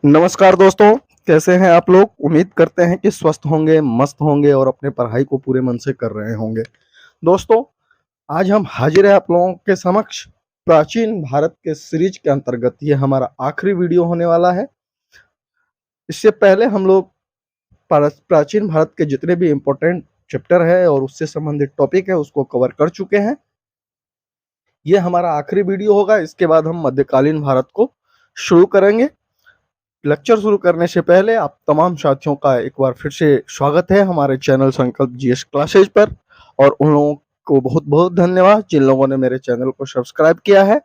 नमस्कार दोस्तों, कैसे हैं आप लोग? उम्मीद करते हैं कि स्वस्थ होंगे, मस्त होंगे और अपने पढ़ाई को पूरे मन से कर रहे होंगे। दोस्तों, आज हम हाजिर हैं आप लोगों के समक्ष प्राचीन भारत के सीरीज के अंतर्गत। ये हमारा आखिरी वीडियो होने वाला है। इससे पहले हम लोग प्राचीन भारत के जितने भी इम्पोर्टेंट चैप्टर है और उससे संबंधित टॉपिक है उसको कवर कर चुके हैं। ये हमारा आखिरी वीडियो होगा। इसके बाद हम मध्यकालीन भारत को शुरू करेंगे। लेक्चर शुरू करने से पहले आप तमाम साथियों का एक बार फिर से स्वागत है हमारे चैनल संकल्प जीएस क्लासेज पर। और उन लोगों को बहुत बहुत धन्यवाद जिन लोगों ने मेरे चैनल को सब्सक्राइब किया है।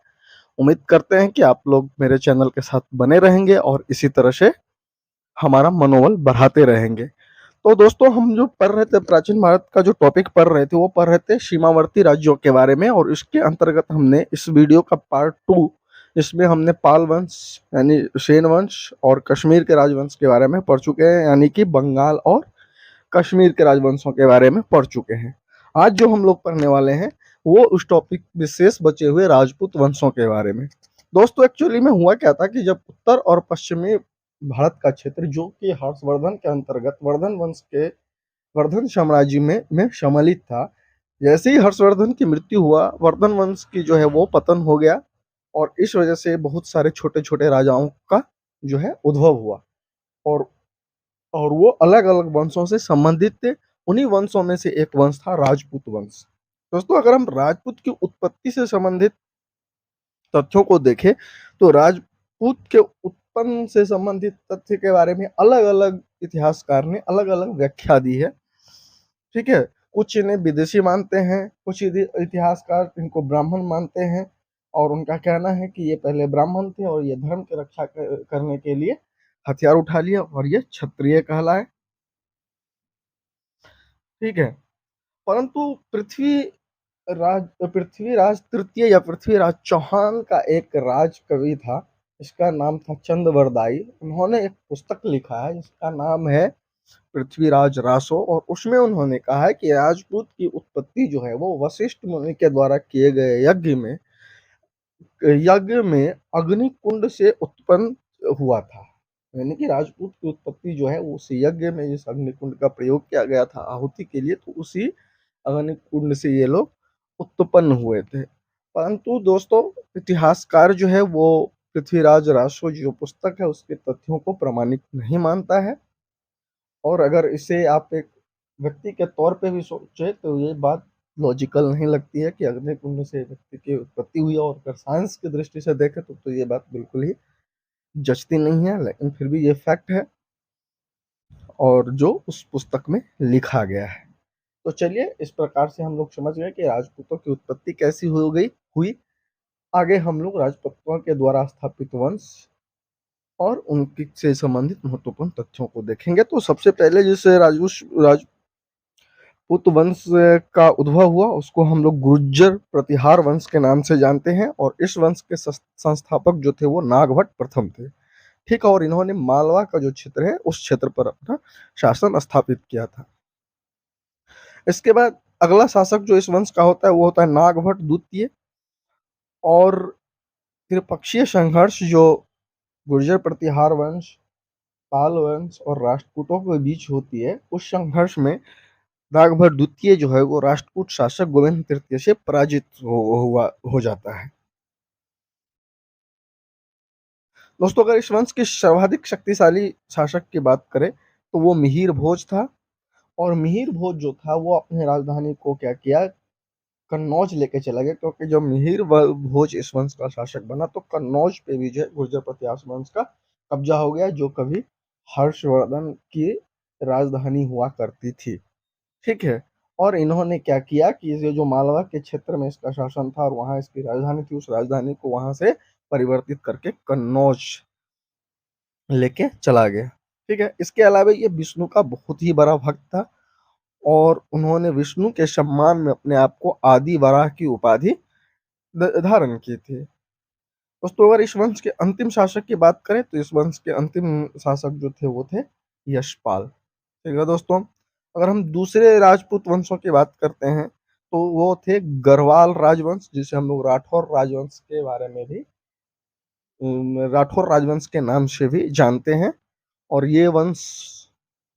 उम्मीद करते हैं कि आप लोग मेरे चैनल के साथ बने रहेंगे और इसी तरह से हमारा मनोबल बढ़ाते रहेंगे। तो दोस्तों, हम जो पढ़ रहे थे प्राचीन भारत का जो टॉपिक पढ़ रहे थे वो पढ़ रहे थे सीमावर्ती राज्यों के बारे में। और इसके अंतर्गत हमने इस वीडियो का पार्ट 2, इसमें हमने पाल वंश यानी सेन वंश और कश्मीर के राजवंश के बारे में पढ़ चुके हैं, यानी कि बंगाल और कश्मीर के राजवंशों के बारे में पढ़ चुके हैं। आज जो हम लोग पढ़ने वाले हैं वो उस टॉपिक विशेष बचे हुए राजपूत वंशों के बारे में। दोस्तों, एक्चुअली में हुआ क्या था कि जब उत्तर और पश्चिमी भारत का क्षेत्र जो कि हर्षवर्धन के अंतर्गत वर्धन वंश के वर्धन साम्राज्य में सम्मिलित था, जैसे ही हर्षवर्धन की मृत्यु हुआ, वर्धन वंश की जो है वो पतन हो गया। और इस वजह से बहुत सारे छोटे छोटे राजाओं का जो है उद्भव हुआ। और और वो अलग अलग वंशों से संबंधित थे। उन्हीं वंशों में से एक वंश था राजपूत वंश। दोस्तों, अगर हम राजपूत की उत्पत्ति से संबंधित तथ्यों को देखें तो राजपूत के उत्पन्न से संबंधित तथ्य के बारे में अलग अलग इतिहासकार ने अलग अलग व्याख्या दी है। ठीक है, कुछ इन्हें विदेशी मानते हैं, कुछ इतिहासकार इनको ब्राह्मण मानते हैं। और उनका कहना है कि ये पहले ब्राह्मण थे और ये धर्म की रक्षा करने के लिए हथियार उठा लिया और ये क्षत्रिय कहलाए। ठीक है, परंतु पृथ्वीराज तृतीय या पृथ्वीराज चौहान का एक राज कवि था। इसका नाम था चंद्रवरदाई। उन्होंने एक पुस्तक लिखा है जिसका नाम है पृथ्वीराज रासो। और उसमें उन्होंने कहा है कि राजपूत की उत्पत्ति जो है वो वशिष्ठ मुनि के द्वारा किए गए यज्ञ में अग्नि कुंड से उत्पन्न हुआ था। यानी कि राजपूत की उत्पत्ति जो है वो उस यज्ञ में जिस अग्नि कुंड का प्रयोग किया गया था आहुति के लिए, तो उसी अग्नि कुंड से ये लोग उत्पन्न हुए थे। परंतु दोस्तों, इतिहासकार जो है वो पृथ्वीराज रासो जो पुस्तक है उसके तथ्यों को प्रमाणित नहीं मानता है। और अगर इसे आप एक व्यक्ति के तौर पे भी सोचे तो ये बात लॉजिकल नहीं लगती है कि अग्निकुंड से व्यक्ति की उत्पत्ति हुई। और अगर साइंस की दृष्टि से देखें तो ये बात बिल्कुल ही जचती नहीं है, लेकिन फिर भी ये फैक्ट है और जो उस पुस्तक में लिखा गया है। तो चलिए, इस प्रकार से हम लोग समझ गए कि राजपूतों की उत्पत्ति कैसी हुई। आगे हम लोग राजपूतों के द्वारा स्थापित वंश और उनकी से संबंधित महत्वपूर्ण तथ्यों को देखेंगे। तो सबसे पहले जिसे राजपूत वंश का उद्भव हुआ उसको हम लोग गुर्जर प्रतिहार वंश के नाम से जानते हैं। और इस वंश के संस्थापक जो थे वो नागभट्ट प्रथम थे। ठीक है, और इन्होंने मालवा का जो क्षेत्र है उस क्षेत्र पर अपना शासन स्थापित किया था। इसके बाद अगला शासक जो इस वंश का होता है वो होता है नागभट्ट द्वितीय। और त्रिपक्षीय संघर्ष जो गुर्जर प्रतिहार वंश, पाल वंश और राष्ट्रकूटों के बीच होती है, उस संघर्ष में नागभट्ट द्वितीय जो है वो राष्ट्रकूट शासक गोविंद तृतीय से पराजित हो जाता है। दोस्तों, अगर इस वंश के सर्वाधिक शक्तिशाली शासक की बात करें तो वो मिहिर भोज था। और मिहिर भोज जो था वो अपनी राजधानी को क्या किया, कन्नौज लेके चला गया। क्योंकि जब मिहिर भोज इस वंश का शासक बना तो कन्नौज पे भी जो है गुर्जर प्रतिहार वंश का कब्जा हो गया, जो कभी हर्षवर्धन की राजधानी हुआ करती थी। ठीक है, और इन्होंने क्या किया कि ये जो मालवा के क्षेत्र में इसका शासन था और वहां इसकी राजधानी थी, उस राजधानी को वहां से परिवर्तित करके कन्नौज लेके चला गया। ठीक है, इसके अलावा ये विष्णु का बहुत ही बड़ा भक्त था और उन्होंने विष्णु के सम्मान में अपने आप को आदि वराह की उपाधि धारण की थी। दोस्तों, अगर इस वंश के अंतिम शासक की बात करें तो इस वंश के अंतिम शासक जो थे वो थे यशपाल। ठीक है दोस्तों, अगर हम दूसरे राजपूत वंशों की बात करते हैं तो वो थे गढ़वाल राजवंश, जिसे हम लोग राठौर राजवंश के बारे में भी राठौर राजवंश के नाम से भी जानते हैं। और ये वंश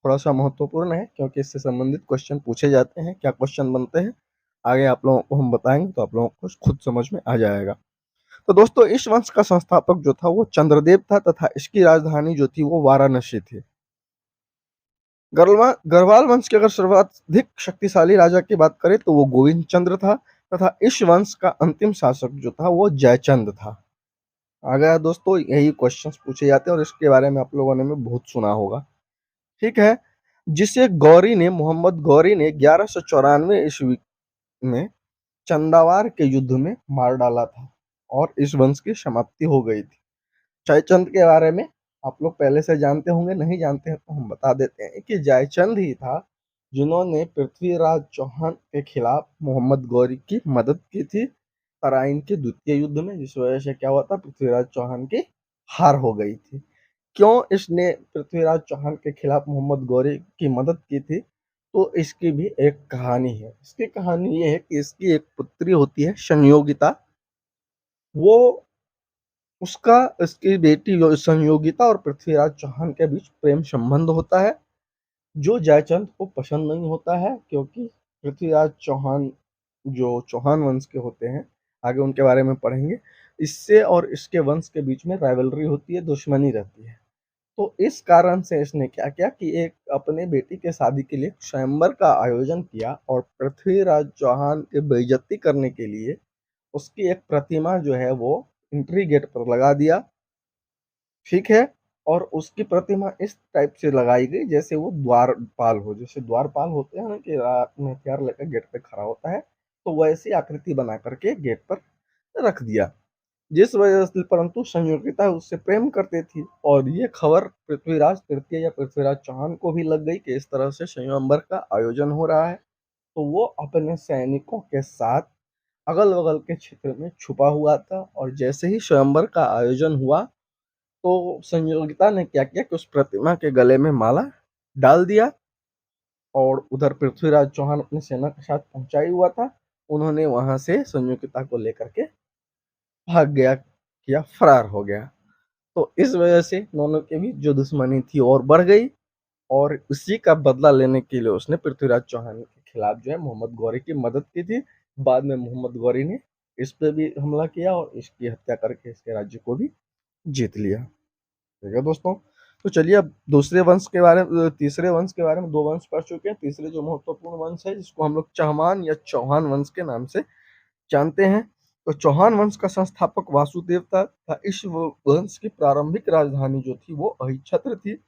थोड़ा सा महत्वपूर्ण है क्योंकि इससे संबंधित क्वेश्चन पूछे जाते हैं। क्या क्वेश्चन बनते हैं आगे आप लोगों को हम बताएंगे, तो आप लोगों को खुद समझ में आ जाएगा। तो दोस्तों, इस वंश का संस्थापक जो था वो चंद्रदेव था तथा इसकी राजधानी जो थी वो वाराणसी थी। गढ़वाल वंश के अगर सर्वाधिक शक्तिशाली राजा की बात करें तो वो गोविंद चंद्र था तथा इस वंश का अंतिम शासक जो था वो जयचंद था। अगर दोस्तों यही क्वेश्चंस पूछे जाते हैं और इसके बारे में आप लोगों ने भी बहुत सुना होगा। ठीक है। जिसे मोहम्मद गौरी ने 1194 ईस्वी में चंदावार के युद्ध में मार डाला था और इस वंश की समाप्ति हो गई थी। जयचंद के बारे में आप लोग पहले से जानते होंगे, नहीं जानते हैं तो हम बता देते हैं कि जयचंद ही था जिन्होंने पृथ्वीराज चौहान के खिलाफ मोहम्मद गौरी की मदद की थी तराइन के द्वितीय युद्ध में, जिस वजह से क्या हुआ था, पृथ्वीराज चौहान की हार हो गई थी। क्यों इसने पृथ्वीराज चौहान के खिलाफ मोहम्मद गौरी की मदद की थी, तो इसकी भी एक कहानी है। इसकी कहानी ये है कि इसकी एक पुत्री होती है संयोगिता। वो उसका इसकी बेटी संयोगिता और पृथ्वीराज चौहान के बीच प्रेम संबंध होता है जो जयचंद को पसंद नहीं होता है, क्योंकि पृथ्वीराज चौहान जो चौहान वंश के होते हैं, आगे उनके बारे में पढ़ेंगे, इससे और इसके वंश के बीच में राइवलरी होती है, दुश्मनी रहती है। तो इस कारण से इसने क्या किया कि एक अपने बेटी के शादी के लिए स्वयंवर का आयोजन किया और पृथ्वीराज चौहान की बेइज्जती करने के लिए उसकी एक प्रतिमा जो है वो एंट्री गेट पर लगा दिया। ठीक है। और उसकी प्रतिमा इस टाइप से लगाई गई जैसे वो द्वारपाल हो, जैसे द्वारपाल होते हैं ना कि रात में हथियार लेकर गेट पे खड़ा होता है, तो वैसी आकृति बना करके गेट पर रख दिया। जिस वजह से परंतु संयोगिता उससे प्रेम करती थी और ये खबर पृथ्वीराज तृतीय या पृथ्वीराज चौहान को भी लग गई कि इस तरह से स्वयंवर का आयोजन हो रहा है। तो वो अपने सैनिकों के साथ अगल बगल के क्षेत्र में छुपा हुआ था और जैसे ही स्वयंवर का आयोजन हुआ तो संयोगिता ने क्या किया कि उस प्रतिमा के गले में माला डाल दिया और उधर पृथ्वीराज चौहान अपनी सेना के साथ पहुंचा ही हुआ था। उन्होंने वहां से संयोगिता को लेकर के भाग गया या फरार हो गया। तो इस वजह से दोनों के बीच जो दुश्मनी थी और बढ़ गई और उसी का बदला लेने के लिए उसने पृथ्वीराज चौहान के खिलाफ जो है मोहम्मद गौरी की मदद की थी। बाद में मोहम्मद गौरी ने इस पे भी हमला किया और इसकी हत्या करके इसके राज्य को भी जीत लिया। ठीक है दोस्तों। तो चलिए अब दूसरे वंश के बारे में, तीसरे वंश के बारे में, दो वंश पढ़ चुके हैं। तीसरे जो महत्वपूर्ण वंश है जिसको हम लोग चहमान या चौहान वंश के नाम से जानते हैं। तो चौहान वंश का संस्थापक वासुदेव था। इस वंश की प्रारंभिक राजधानी जो थी वो अहिच्छत्र थी।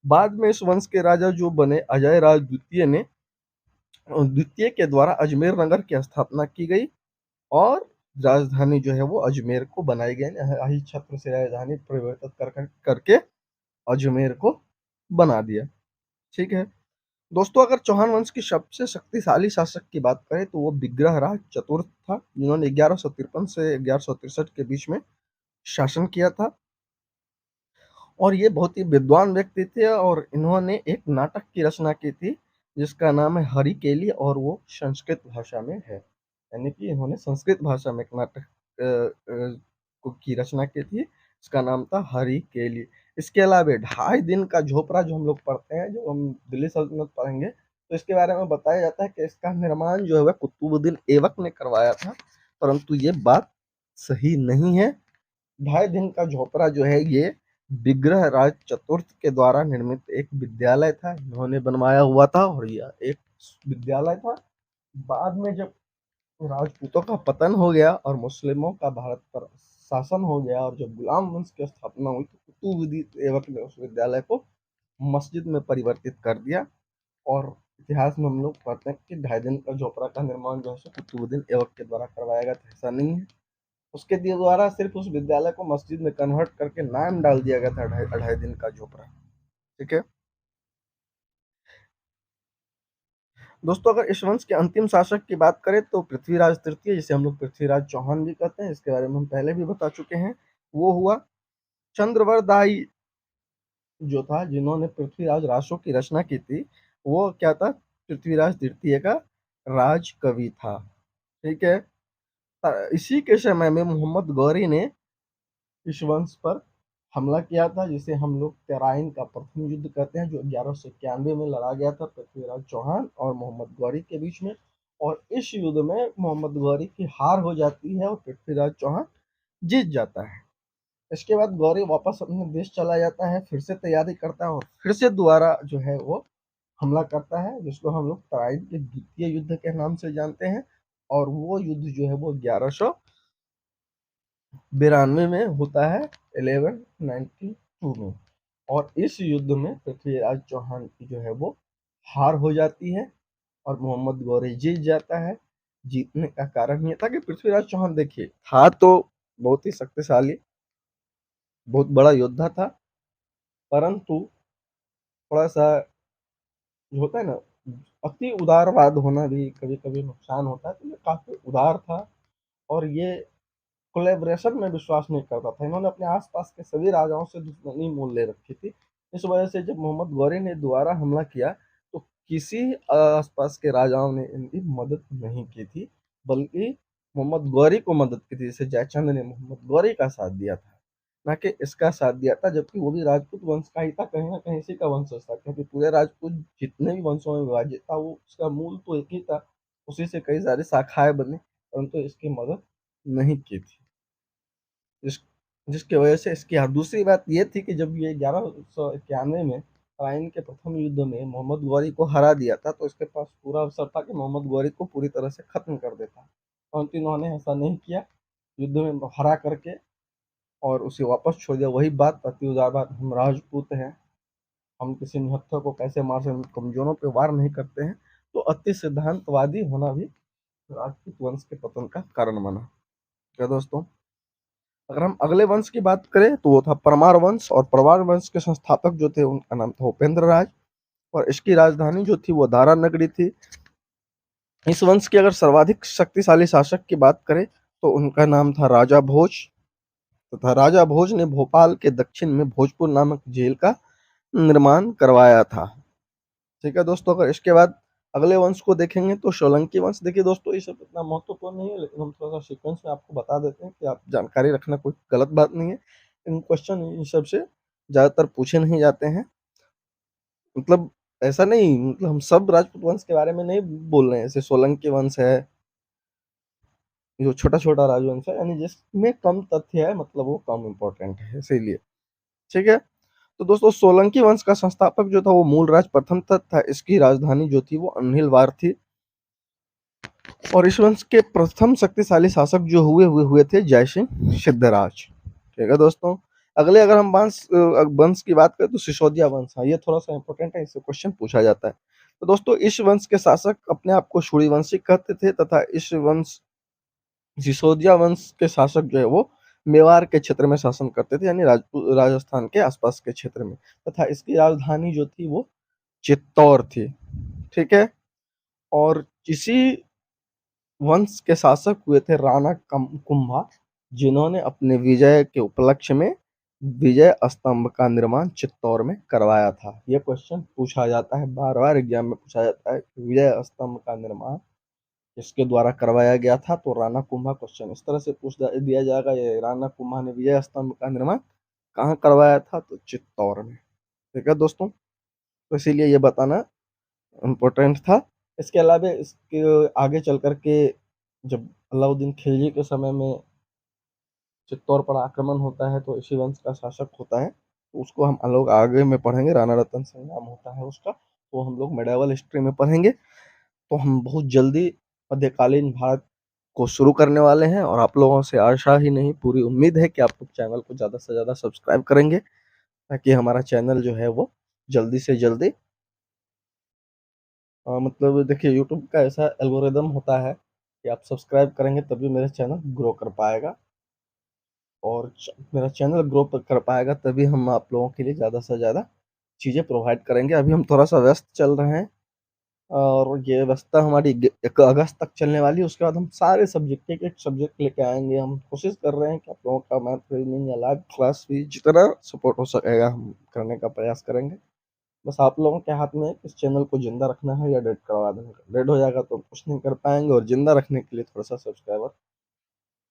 बाद में इस वंश के राजा जो बने अजय राज द्वितीय के द्वारा अजमेर नगर की स्थापना की गई और राजधानी जो है वो अजमेर को बनाई गई। अहिच्छत्र से राजधानी परिवर्तित करके अजमेर को बना दिया। ठीक है दोस्तों, अगर चौहान वंश की सबसे शक्तिशाली शासक की बात करें तो वो विग्रहराज चतुर्थ था, जिन्होंने 1153 से 1163 के बीच में शासन किया था। और ये बहुत ही विद्वान व्यक्ति थे और इन्होंने एक नाटक की रचना की थी जिसका नाम है हरिकेली और वो संस्कृत भाषा में है। यानी कि इन्होंने संस्कृत भाषा में एक नाटक की रचना की थी, इसका नाम था हरिकेली। इसके अलावा 2.5 दिन का झोपड़ा जो हम लोग पढ़ते हैं, जो हम दिल्ली सल्तनत पढ़ेंगे, तो इसके बारे में बताया जाता है कि इसका निर्माण जो है कुतुबुद्दीन ऐबक ने करवाया था, परंतु ये बात सही नहीं है। 2.5 दिन का झोपड़ा जो है ये विग्रहराज चतुर्थ के द्वारा निर्मित एक विद्यालय था, इन्होंने बनवाया हुआ था और यह एक विद्यालय था। बाद में जब राजपूतों का पतन हो गया और मुस्लिमों का भारत पर शासन हो गया और जब गुलाम वंश की स्थापना हुई तो कुतुबुद्दीन ऐबक ने उस विद्यालय को मस्जिद में परिवर्तित कर दिया। और इतिहास में हम लोग पढ़ते हैं कि 2.5 दिन का झोपड़ा का निर्माण जो है कुतुबुद्दीन ऐबक के द्वारा करवाया गया था, ऐसा नहीं है। उसके द्वारा सिर्फ उस विद्यालय को मस्जिद में कन्वर्ट करके नाम डाल दिया गया था 2.5 दिन का झोपड़ा। ठीक है दोस्तों, अगर इस वंश के अंतिम शासक की बात करें तो पृथ्वीराज तृतीय, जिसे हम लोग पृथ्वीराज चौहान भी कहते हैं, इसके बारे में हम पहले भी बता चुके हैं, वो हुआ। चंद्रवरदाई जो था जिन्होंने पृथ्वीराज रासो की रचना की थी, वो क्या था, पृथ्वीराज तृतीय का राज कवि था। ठीक है। इसी के समय में मोहम्मद गौरी ने इस वंश पर हमला किया था, जिसे हम लोग तराइन का प्रथम युद्ध कहते हैं, जो 1191 में लड़ा गया था पृथ्वीराज चौहान और मोहम्मद गौरी के बीच में। और इस युद्ध में मोहम्मद गौरी की हार हो जाती है और पृथ्वीराज चौहान जीत जाता है। इसके बाद गौरी वापस अपने देश चला जाता है, फिर से तैयारी करता है और फिर से दोबारा जो है वो हमला करता है, जिसको हम लोग तराइन के द्वितीय युद्ध के नाम से जानते हैं। और वो युद्ध जो है वो 1192 में होता है, 1192 में। और इस युद्ध में पृथ्वीराज चौहान की जो है वो हार हो जाती है और मोहम्मद गौरी जीत जाता है। जीतने का कारण ये था कि पृथ्वीराज चौहान देखिए था तो बहुत ही शक्तिशाली, बहुत बड़ा योद्धा था, परंतु थोड़ा सा जो होता है ना, अति उदारवाद होना भी कभी कभी नुकसान होता है। तो ये काफी उदार था और ये कोलेब्रेशन में विश्वास नहीं करता था। इन्होंने अपने आसपास के सभी राजाओं से दुश्मनी मोल ले रखी थी। इस वजह से जब मोहम्मद गौरी ने दोबारा हमला किया तो किसी आसपास के राजाओं ने इनकी मदद नहीं की थी, बल्कि मोहम्मद गौरी को मदद की थी। जैसे जयचंद ने मोहम्मद गौरी का साथ दिया था, ना कि इसका साथ दिया था, जबकि वो भी राजपूत वंश का ही था, कहीं ना कहीं इसी का वंशज था, क्योंकि पूरे राजपूत जितने भी वंशों में विभाजित था वो उसका मूल तो एक ही था, उसी से कई सारी शाखाएं बनी, परंतु इसकी मदद नहीं की थी। जिस जिसकी वजह से इसकी दूसरी बात ये थी कि जब ये 1191 में तराइन के प्रथम युद्ध में मोहम्मद गौरी को हरा दिया था, तो इसके पास पूरा अवसर था कि मोहम्मद गौरी को पूरी तरह से खत्म कर देता, परंतु इन्होंने ऐसा नहीं किया। युद्ध में हरा करके और उसे वापस छोड़ दिया। वही बात, अति उदार बात, हम राजपूत हैं, हम किसी निहत्था को कैसे मार सकते, कमजोरों पे वार नहीं करते हैं। तो अति सिद्धांतवादी होना भी राजपूत वंश के पतन का कारण बना। क्या दोस्तों, अगर हम अगले वंश की बात करें तो वो था परमार वंश। और परमार वंश के संस्थापक जो थे उनका नाम था उपेंद्र राज, और इसकी राजधानी जो थी वो दारा नगरी थी। इस वंश के अगर सर्वाधिक शक्तिशाली शासक की बात करें तो उनका नाम था राजा भोज, तथा राजा भोज ने भोपाल के दक्षिण में भोजपुर नामक झील का निर्माण करवाया था। ठीक है दोस्तों, अगर इसके बाद अगले वंश को देखेंगे तो सोलंकी वंश। देखिए दोस्तों, ये सब इतना महत्वपूर्ण नहीं है, लेकिन हम थोड़ा सा सीक्वेंस में आपको बता देते हैं कि आप जानकारी रखना कोई गलत बात नहीं है। इन क्वेश्चन इन सब से ज्यादातर पूछे नहीं जाते हैं। मतलब ऐसा नहीं, मतलब हम सब राजपूत वंश के बारे में नहीं बोल रहे हैं। जैसे सोलंकी वंश है, जो छोटा छोटा राजवंश है, यानी जिसमें कम तथ्य है, मतलब वो कम इम्पोर्टेंट है, इसीलिए। ठीक है, तो दोस्तों सोलंकी वंश का संस्थापक जो था वो मूलराज प्रथम तत् था। इसकी राजधानी जो थी वो अनिलवार थी। और इस वंश के प्रथम शक्तिशाली शासक जो हुए थे जयसिंह सिद्धराज। ठीक है दोस्तों, अगले अगर हम वंश की बात करें तो सिसोदिया वंश। हाँ, ये थोड़ा सा इंपॉर्टेंट है, इससे क्वेश्चन पूछा जाता है। तो दोस्तों इस वंश के शासक अपने आप को सूर्यवंशी कहते थे, तथा इस वंश सिसोदिया वंश के शासक जो है वो मेवाड़ के क्षेत्र में शासन करते थे, यानी राजस्थान के आसपास के क्षेत्र में। तथा इसकी राजधानी जो थी वो चित्तौड़ थी। ठीक है, और इसी वंश के शासक हुए थे राणा कुंभा, जिन्होंने अपने विजय के उपलक्ष्य में विजय स्तंभ का निर्माण चित्तौड़ में करवाया था। यह क्वेश्चन पूछा जाता है, बार बार एग्जाम में पूछा जाता है कि विजय स्तंभ का निर्माण किसके द्वारा करवाया गया था, तो राणा कुंभा। क्वेश्चन इस तरह से पूछ दिया जाएगा, ये राणा कुंभा ने विजय स्तंभ का निर्माण कहाँ करवाया था, तो चित्तौड़ में। ठीक है दोस्तों, तो इसीलिए ये बताना इम्पोर्टेंट था। इसके अलावा इसके आगे चल करके जब अलाउद्दीन खिलजी के समय में चित्तौड़ पर आक्रमण होता है तो इसी वंश का शासक होता है, तो उसको हम लोग आगे में पढ़ेंगे। राणा रतन सिंह नाम होता है उसका, तो हम लोग मेडावल हिस्ट्री में पढ़ेंगे। तो हम बहुत जल्दी मध्यकालीन भारत को शुरू करने वाले हैं, और आप लोगों से आशा ही नहीं पूरी उम्मीद है कि आप लोग चैनल को ज़्यादा से ज़्यादा सब्सक्राइब करेंगे, ताकि हमारा चैनल जो है वो जल्दी से जल्दी मतलब देखिए यूट्यूब का ऐसा एल्गोरिदम होता है कि आप सब्सक्राइब करेंगे तभी मेरा चैनल ग्रो कर पाएगा, और मेरा चैनल ग्रो कर पाएगा तभी हम आप लोगों के लिए ज़्यादा से ज़्यादा चीज़ें प्रोवाइड करेंगे। अभी हम थोड़ा सा व्यस्त चल रहे हैं, और ये व्यवस्था हमारी 1 अगस्त तक चलने वाली है। उसके बाद हम सारे सब्जेक्ट एक सब्जेक्ट लेके आएंगे। हम कोशिश कर रहे हैं कि आप लोगों का मैथ रीजनिंग या लाइव क्लास भी जितना सपोर्ट हो सकेगा हम करने का प्रयास करेंगे। बस आप लोगों के हाथ में है कि इस चैनल को जिंदा रखना है या डेड करवा देना है। डेड हो जाएगा तो हम कुछ नहीं कर पाएंगे, और जिंदा रखने के लिए थोड़ा सा सब्सक्राइबर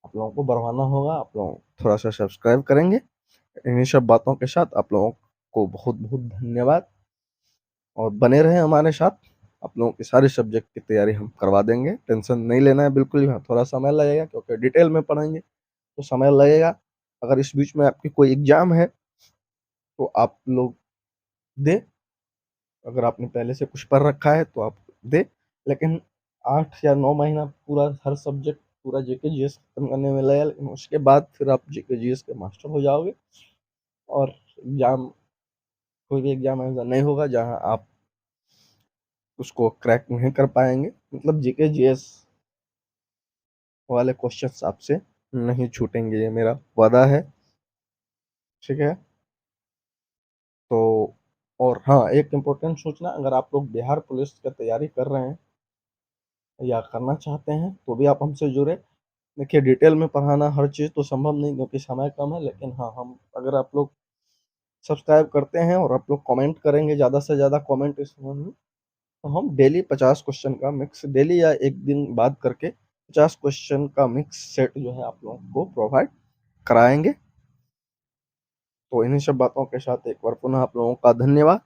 आप लोगों को बढ़वाना होगा। आप लोग थोड़ा सा सब्सक्राइब करेंगे। इन्हीं सब बातों के साथ आप लोगों को बहुत बहुत धन्यवाद, और बने रहें हमारे साथ। आप लोगों की सारी सब्जेक्ट की तैयारी हम करवा देंगे, टेंशन नहीं लेना है बिल्कुल भी। हाँ, थोड़ा समय लगेगा क्योंकि डिटेल में पढ़ेंगे तो समय लगेगा। अगर इस बीच में आपकी कोई एग्जाम है तो आप लोग दे, अगर आपने पहले से कुछ पढ़ रखा है तो आप दे, लेकिन 8 या 9 महीना पूरा हर सब्जेक्ट पूरा जीके जीएस खत्म करने में लगेगा, लेकिन उसके बाद फिर आप जीके जीएस के मास्टर हो जाओगे। और एग्जाम, कोई भी एग्जाम ऐसा नहीं होगा जहां आप उसको क्रैक नहीं कर पाएंगे। मतलब जीके जीएस वाले क्वेश्चंस आपसे नहीं छूटेंगे, ये मेरा वादा है। ठीक है। तो और हाँ, एक इम्पोर्टेंट सूचना, अगर आप लोग बिहार पुलिस की तैयारी कर रहे हैं या करना चाहते हैं तो भी आप हमसे जुड़े। देखिए, डिटेल में पढ़ाना हर चीज़ तो संभव नहीं क्योंकि समय कम है, लेकिन हाँ, हम अगर आप लोग सब्सक्राइब करते हैं और आप लोग कमेंट करेंगे, ज़्यादा से ज़्यादा कमेंट इस संबंध में, तो हम डेली 50 क्वेश्चन का मिक्स, डेली या एक दिन बाद करके 50 क्वेश्चन का मिक्स सेट जो है आप लोगों को प्रोवाइड कराएंगे। तो इन्हीं सब बातों के साथ एक बार पुनः आप लोगों का धन्यवाद।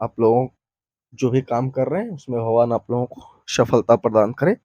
आप लोगों जो भी काम कर रहे हैं उसमें भगवान आप लोगों को सफलता प्रदान करे।